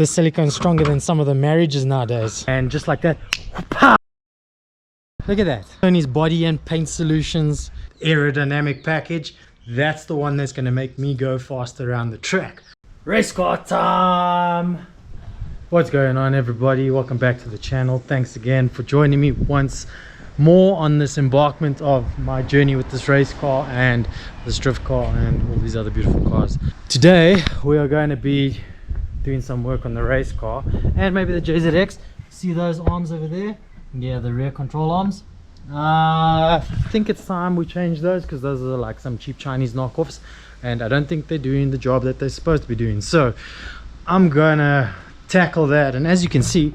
This silicone's stronger than some of the marriages nowadays. And just like that, whoop-ah! Look at that. Tony's body and paint solutions aerodynamic package. That's the one that's going to make me go faster around the track. Race car time! What's going on, everybody? Welcome back to the channel. Thanks again for joining me once more on this embarkment of my journey with this race car and this drift car and all these other beautiful cars. Today we are going to be doing some work on the race car and maybe the JZX. See those arms over there? Yeah, the rear control arms. I think it's time we change those because those are like some cheap Chinese knockoffs and I don't think they're doing the job that they're supposed to be doing. So I'm gonna tackle that, and as you can see,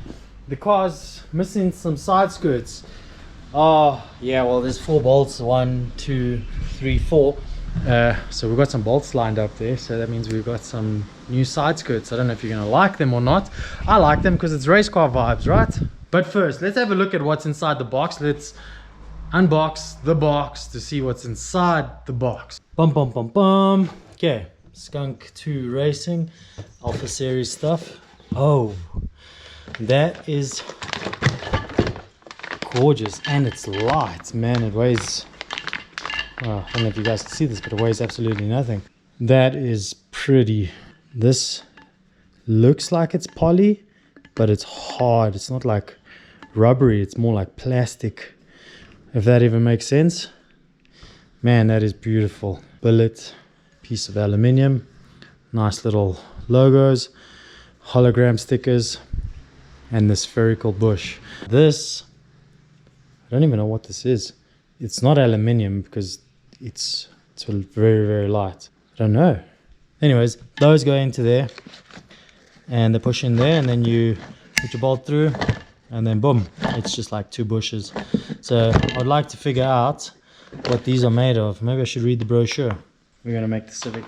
the car's missing some side skirts. Oh yeah, well there's 4 bolts, 1, 2, 3, 4. So we've got some bolts lined up there, so that means we've got some new side skirts. I don't know if you're gonna like them or not. I like them because it's race car vibes, right? But first, let's have a look at what's inside the box. Let's unbox the box to see what's inside the box. Bum bum bum bum. Okay, Skunk 2 Racing Alpha series stuff. Oh, that is gorgeous, and it's light, man. It weighs, well, I don't know if you guys can see this, but it weighs absolutely nothing. That is pretty. This looks like it's poly, but it's hard. It's not like rubbery, it's more like plastic, if that even makes sense. Man, that is beautiful. Billet, piece of aluminium, nice little logos, hologram stickers, and the spherical bush. This, I don't even know what this is. It's not aluminium because it's very, very light. I don't know. Anyways, those go into there and they push in there, and then you put your bolt through, and then boom, it's just like 2 bushes. So I'd like to figure out what these are made of. Maybe I should read the brochure. We're going to make the Civic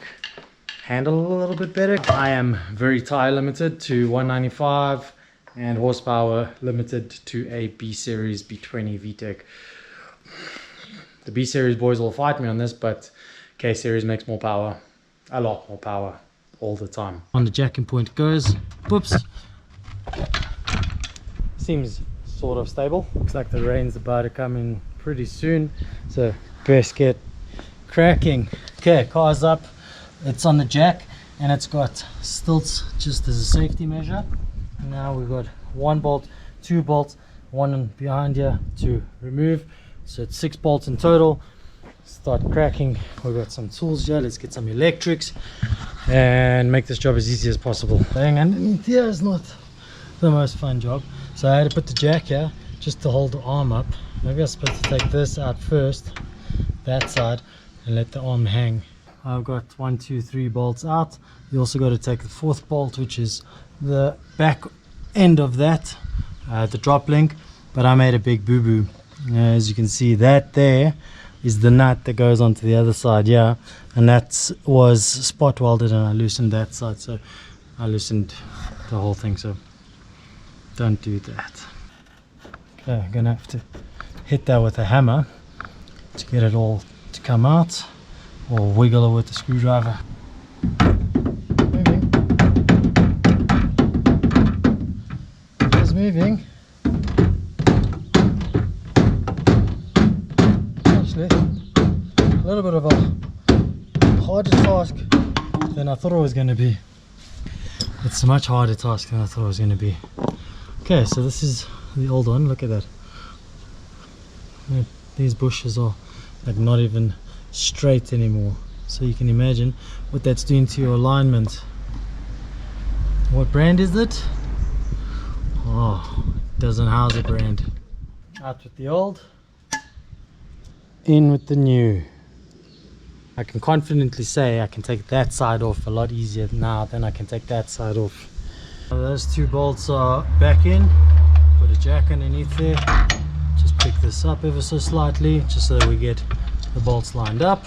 handle a little bit better. I am very tire limited to 195 and horsepower limited to a B series B20 VTEC. The B series boys will fight me on this, but K series makes more power, a lot more power all the time. On the jacking point it goes. Whoops. Seems sort of stable. Looks like the rain's about to come in pretty soon, so best get cracking. Okay, car's up. It's on the jack and it's got stilts just as a safety measure. Now we've got 1 bolt, 2 bolts, 1 behind here to remove, so it's 6 bolts in total. Start cracking. We've got some tools here. Let's get some electrics and make this job as easy as possible. Hang underneath here is not the most fun job, so I had to put the jack here just to hold the arm up. Maybe I'm supposed to take this out first, that side, and let the arm hang. I've got 1, 2, 3 bolts out. You also got to take the 4th bolt, which is the back end of that, the drop link, but I made a big boo-boo. As you can see, that there is the nut that goes onto the other side, yeah, and that was spot welded, and I loosened that side, so I loosened the whole thing, so don't do that. Okay, I'm gonna have to hit that with a hammer to get it all to come out, or wiggle it with the screwdriver. Moving. It is moving. Actually, a little bit of a harder task than I thought it was going to be. It's a much harder task than I thought it was going to be. Okay, so this is the old one. Look at that. These bushes are like not even straight anymore, so you can imagine what that's doing to your alignment. What brand is it? Oh, doesn't house a brand. Out with the old, in with the new. I can confidently say I can take that side off a lot easier now than I can take that side off. Those 2 bolts are back in. Put a jack underneath there. Just pick this up ever so slightly, just so that we get the bolts lined up.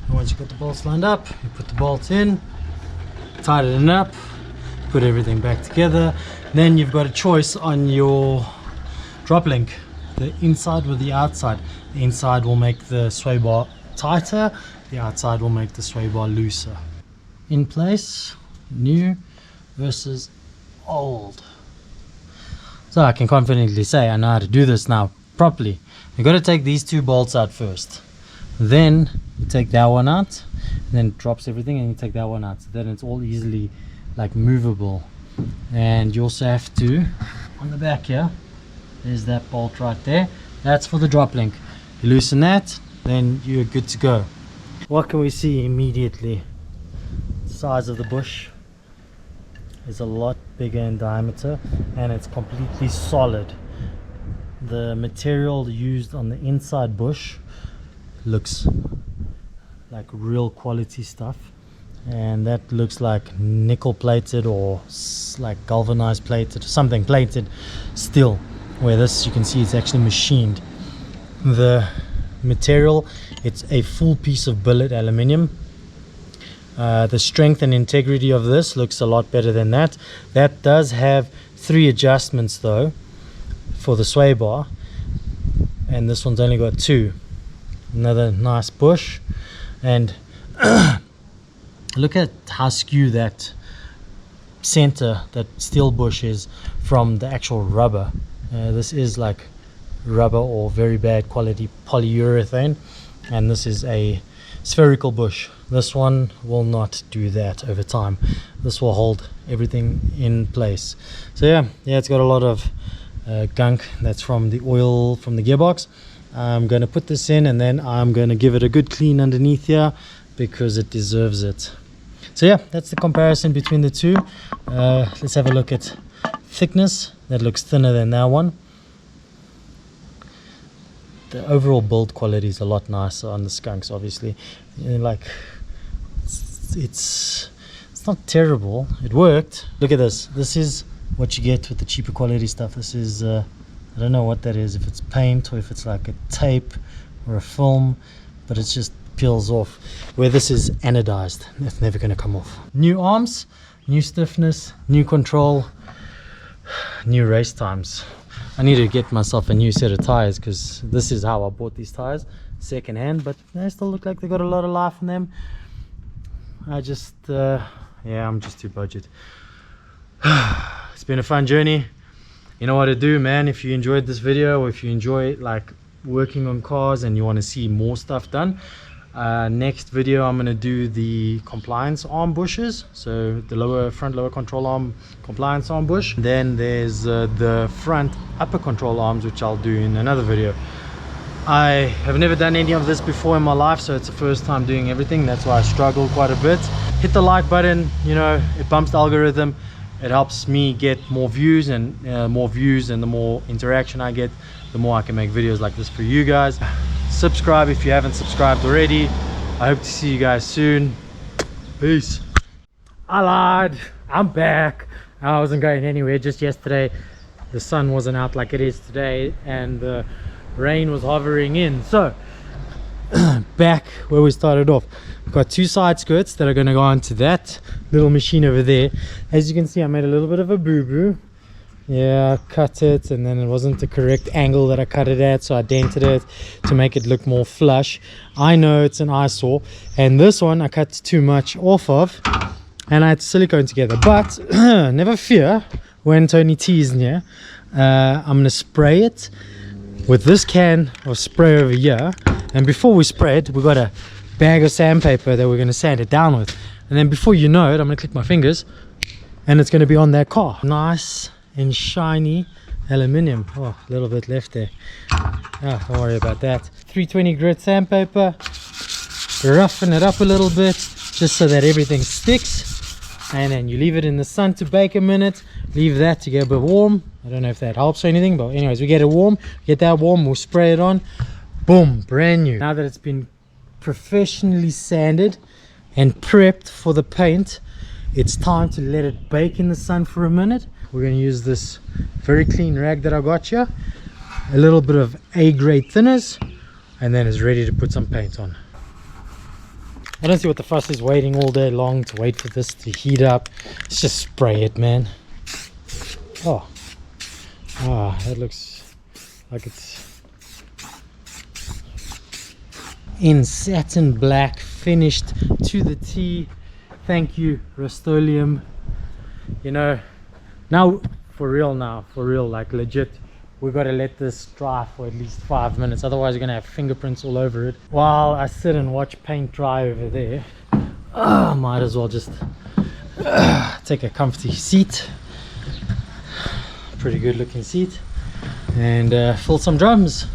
And once you got the bolts lined up, you put the bolts in, tighten it up, put everything back together. Then you've got a choice on your drop link, the inside or the outside. The inside will make the sway bar tighter, the outside will make the sway bar looser. In place, new versus old. So I can confidently say I know how to do this now properly. You got to take these two bolts out first, then you take that one out, and then it drops everything, and you take that one out, so then it's all easily like movable. And you also have to, on the back here, there's that bolt right there, that's for the drop link. You loosen that, then you're good to go. What can we see immediately? The size of the bush is a lot bigger in diameter, and it's completely solid. The material used on the inside bush looks like real quality stuff, and that looks like nickel plated or like galvanized plated, something plated steel, where this you can see it's actually machined. The material, it's a full piece of billet aluminium. The strength and integrity of this looks a lot better than that. That does have 3 adjustments though for the sway bar, and this one's only got 2. Another nice bush, and look at how skew that center, that steel bush is from the actual rubber. This is like rubber or very bad quality polyurethane, and this is a spherical bush. This one will not do that over time. This will hold everything in place. So yeah, it's got a lot of gunk that's from the oil from the gearbox. I'm going to put this in, and then I'm going to give it a good clean underneath here because it deserves it. So yeah, that's the comparison between the two. Let's have a look at thickness. That looks thinner than that one. The overall build quality is a lot nicer on the Skunks, obviously. Like it's not terrible. It worked. Look at this. This is what you get with the cheaper quality stuff. This is I don't know what that is, if it's paint or if it's like a tape or a film, but it just peels off. Where this is anodized, it's never going to come off. New arms, new stiffness, new control, new race times. I need to get myself a new set of tires because this is how I bought these tires, second hand, but they still look like they got a lot of life in them. I just yeah, I'm just too budget. It's been a fun journey. You know what to do, man. If you enjoyed this video, or if you enjoy like working on cars and you want to see more stuff done, next video I'm going to do the compliance arm bushes, so the front lower control arm compliance arm bush. Then there's the front upper control arms, which I'll do in another video. I have never done any of this before in my life, so it's the first time doing everything. That's why I struggle quite a bit. Hit the like button, you know, it bumps the algorithm. It helps me get more views, and the more interaction I get, the more I can make videos like this for you guys. Subscribe if you haven't subscribed already. I hope to see you guys soon. Peace. I lied. I'm back. I wasn't going anywhere. Just yesterday the sun wasn't out like it is today, and the rain was hovering in. So back where we started off, we've got 2 side skirts that are going to go onto that little machine over there. As you can see, I made a little bit of a boo-boo. Yeah, I cut it, and then it wasn't the correct angle that I cut it at, so I dented it to make it look more flush. I know it's an eyesore, and this one I cut too much off of, and I had silicone together. But never fear, when Tony T is in here, I'm going to spray it with this can of spray over here. And before we spray it, we've got a bag of sandpaper that we're going to sand it down with. And then before you know it, I'm going to click my fingers and it's going to be on that car. Nice and shiny aluminium. Oh, a little bit left there. Oh, don't worry about that. 320 grit sandpaper. Roughen it up a little bit just so that everything sticks. And then you leave it in the sun to bake a minute. Leave that to get a bit warm. I don't know if that helps or anything, but anyways, we get it warm. Get that warm, we'll spray it on. Boom, brand new. Now that it's been professionally sanded and prepped for the paint, it's time to let it bake in the sun for a minute. We're going to use this very clean rag that I got here, a little bit of A-grade thinners, and then it's ready to put some paint on. I don't see what the fuss is waiting all day long to wait for this to heat up. Let's just spray it, man. Oh, that looks like it's in satin black, finished to the T. Thank you, Rust-Oleum. You know, Now, for real, like legit, we got to let this dry for at least 5 minutes, otherwise we're gonna have fingerprints all over it while I sit and watch paint dry over there. Might as well just take a comfy seat, pretty good looking seat, and fill some drums.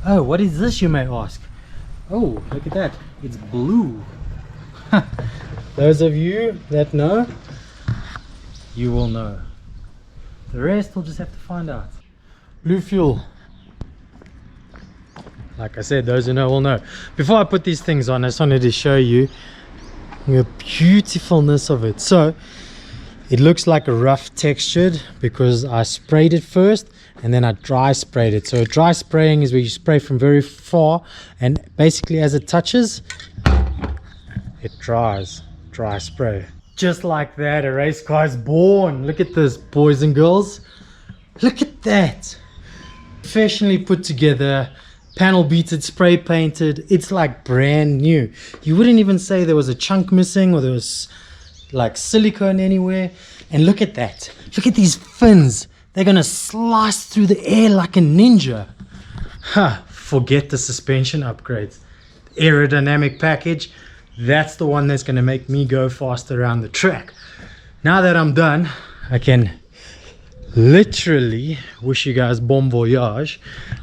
Oh, what is this, you may ask? Oh, look at that, it's blue. Those of you that know, you will know. The rest we'll just have to find out. Blue fuel. Like I said, those who know will know. Before I put these things on, I just wanted to show you the beautifulness of it. So it looks like a rough textured because I sprayed it first and then I dry sprayed it. So dry spraying is where you spray from very far, and basically as it touches, it dries. Dry spray. Just like that, a race car is born. Look at this, boys and girls. Look at that. Professionally put together, panel beaded, spray painted. It's like brand new. You wouldn't even say there was a chunk missing or there was like silicone anywhere. And look at that. Look at these fins. They're gonna slice through the air like a ninja. Forget the suspension upgrades. Aerodynamic package. That's the one that's going to make me go faster around the track. Now that I'm done, I can literally wish you guys bon voyage.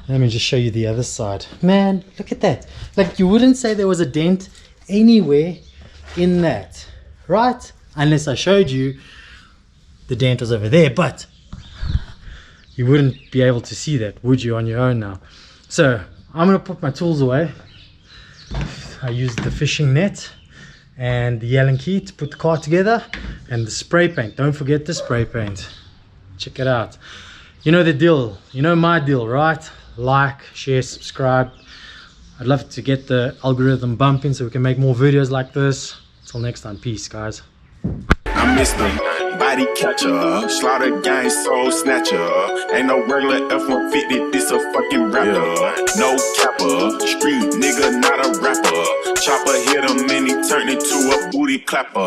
Let me just show you the other side. Man, look at that. Like, you wouldn't say there was a dent anywhere in that, right? Unless I showed you the dent was over there, but you wouldn't be able to see that, would you, on your own now? So I'm going to put my tools away. I used the fishing net and the Allen key to put the car together, and the spray paint. Don't forget the spray paint. Check it out. You know the deal. You know my deal, right? Like, share, subscribe. I'd love to get the algorithm bumping so we can make more videos like this. Until next time, peace, guys. I'm Mr. Body Catcher, Slaughter Gang Soul Snatcher. Ain't no regular F-150, this a fucking rapper. No capper, street nigga, not a rapper. Chopper hit him and he turned into a booty clapper.